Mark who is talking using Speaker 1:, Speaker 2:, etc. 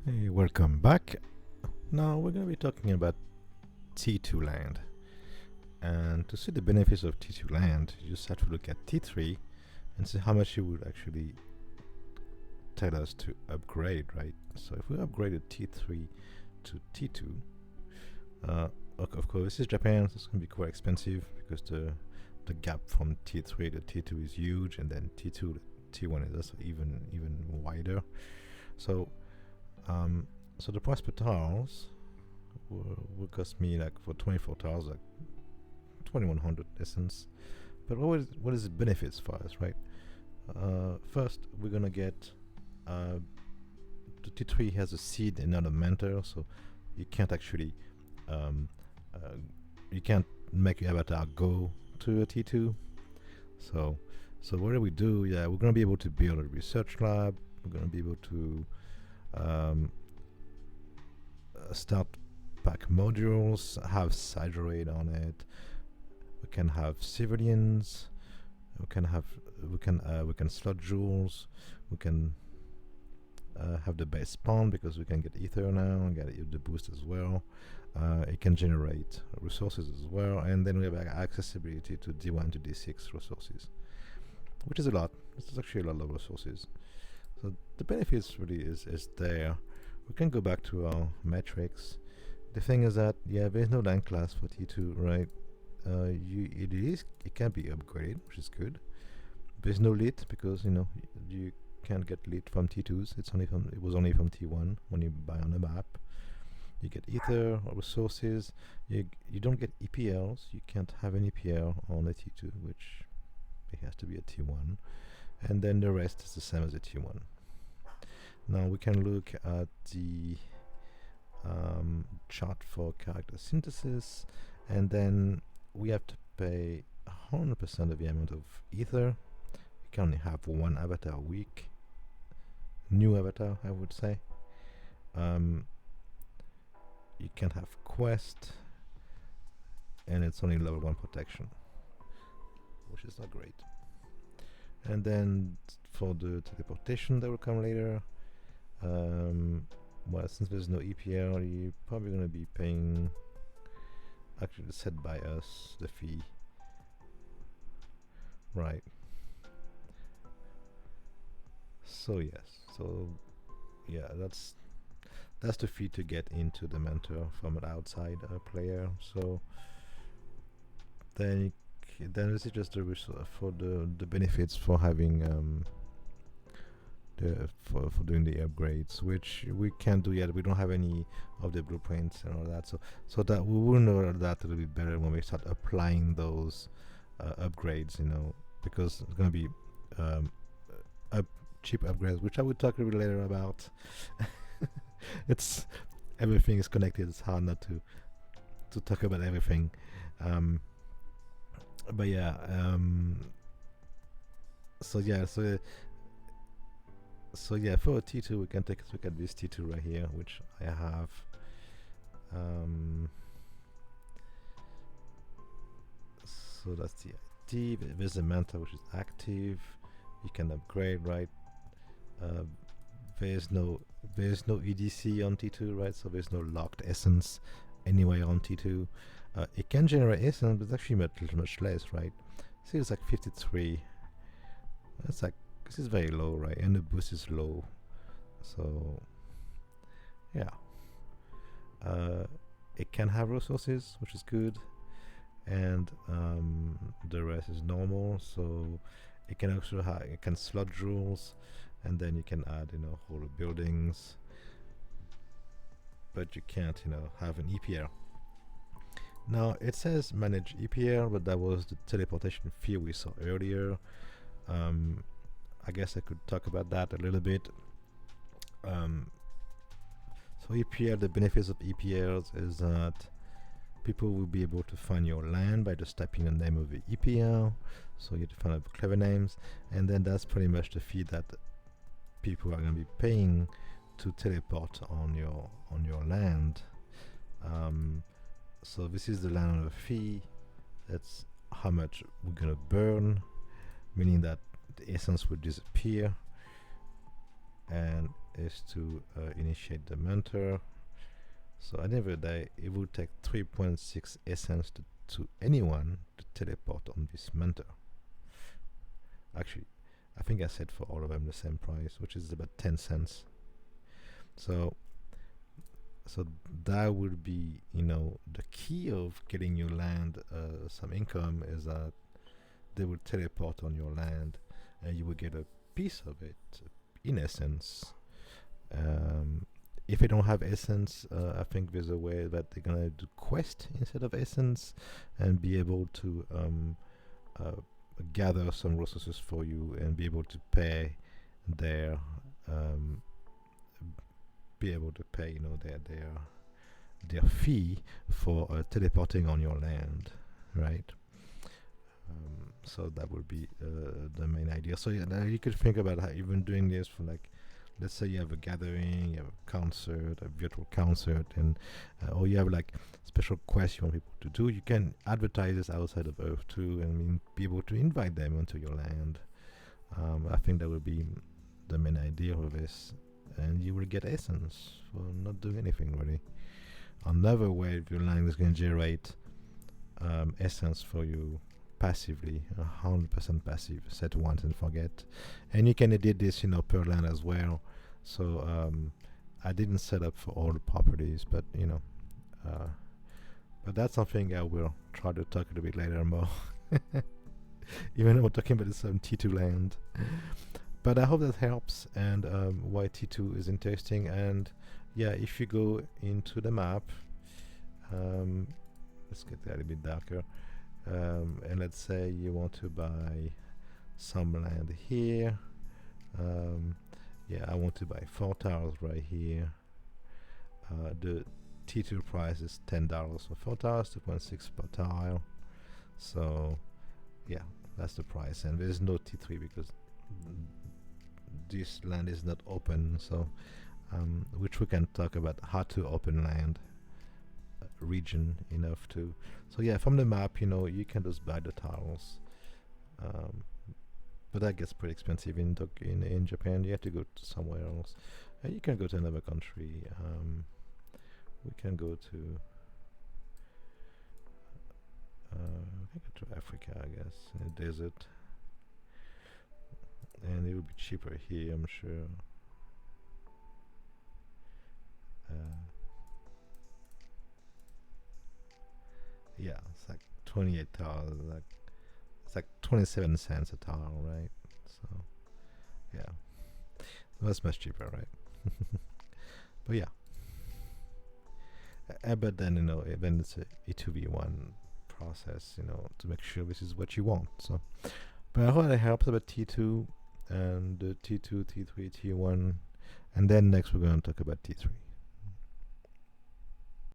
Speaker 1: Hey, welcome back. Now we're going to be talking about T2 land. And to see the benefits of T2 land, you just have to look at T3 and see how much it would actually tell us to upgrade, right? So if we upgraded T3 to T2, of course, this is Japan, so it's going to be quite expensive because the gap from T3 to T2 is huge, and then T2 to T1 is also even wider. So so the price per tiles will cost me like for 24 tiles like 2100 essence. But what is the benefits for us, right? First, we're gonna get the T3 has a seed and not a mentor, so you can't actually um, uh, you can't make your avatar go to a T2. So what do we do? Yeah, we're gonna be able to build a research lab. We're gonna be able to um, start pack modules, have Sidroid on it. We can have civilians. We can slot jewels. We can have the base spawn because we can get ether now and get the boost as well. It can generate resources as well, and then we have accessibility to D1 to D6 resources, which is a lot. It's actually a lot of resources. So the benefits really is there. We can go back to our metrics. The thing is that there's no land class for T2, right? It can be upgraded, which is good. There's no lit because you can't get lit from T2s. It was only from T1 when you buy on the map. You get ether or resources. You don't get EPLs. You can't have an EPL on a T2, which it has to be a T1. And then the rest is the same as a T1. Now we can look at the chart for character synthesis, and then we have to pay 100% of the amount of ether. You can only have one avatar a week. New avatar, I would say. You can have quest, and it's only level 1 protection, which is not great. And then for the teleportation that will come later, well, since there's no EPL, you're probably going to be paying, actually set by us, the fee. Right. So yes, that's the fee to get into the mentor from an outside player. So then this is just for the benefits for having for doing the upgrades, which we can't do yet. We don't have any of the blueprints and all that. So that we will know that a little bit better when we start applying those upgrades. Because it's gonna be cheap upgrades, which I will talk a little bit later about. It's everything is connected. It's hard not to talk about everything. But yeah. So for a T2 we can take a look at this T2 right here, which I have. So that's the ID. There's a manta which is active. You can upgrade, right? There's no EDC on T2, right? So there's no locked essence anywhere on T2. It can generate essence, but it's actually much less, right? See, it's like 53. That's like, this is very low, right? And the boost is low. So yeah, it can have resources, which is good, and the rest is normal. So it can also it can slot jewels, and then you can add whole buildings, but you can't have an EPL. Now it says manage EPL, but that was the teleportation fee we saw earlier. I guess I could talk about that a little bit. So EPL, the benefits of EPLs is that people will be able to find your land by just typing the name of the EPL. So you have to find out clever names, and then that's pretty much the fee that people are going to be paying to teleport on your land. So this is the landowner fee. That's how much we're going to burn, meaning that the essence will disappear, and is to initiate the mentor. So at the end of the day, it would take 3.6 essence to anyone to teleport on this mentor. Actually, I think I said for all of them the same price, which is about 10 cents. So that would be, the key of getting your land some income is that they will teleport on your land and you will get a piece of it, in essence. If they don't have essence, I think there's a way that they're gonna do quest instead of essence and be able to gather some resources for you and be able to pay their their fee for teleporting on your land, right? So that would be the main idea. So yeah, now you could think about how even doing this for, like, let's say you have a gathering, you have a concert, a virtual concert, and or you have like special quests you want people to do. You can advertise this outside of Earth too, and be able to invite them onto your land. I think that would be the main idea of this, and you will get essence for not doing anything really. Another way of your land is going to generate essence for you passively, 100% passive, set once and forget. And you can edit this per land as well. So I didn't set up for all the properties, but but that's something I will try to talk a little bit later more. Even though we're talking about some T2 land. But I hope that helps, and why T2 is interesting. And yeah, if you go into the map, let's get that a bit darker. And let's say you want to buy some land here. Yeah, I want to buy 4 tiles right here. The T2 price is $10 for 4 tiles, 2.6 per tile. So yeah, that's the price. And there's no T3 because this land is not open. So which we can talk about how to open land region enough to. So yeah, from the map, you can just buy the tiles, but that gets pretty expensive in Japan. You have to go to somewhere else. You can go to another country. We can go to Africa, I guess, in the desert, and it will be cheaper here, I'm sure. Yeah, it's like 28 tiles, it's like 27 cents a tile, right? So yeah, that's much cheaper, right? But yeah, but then then it's a E2V1 process, to make sure this is what you want. So, but I hope that helps about T2 and T2, T3, T1, and then next we're going to talk about T3.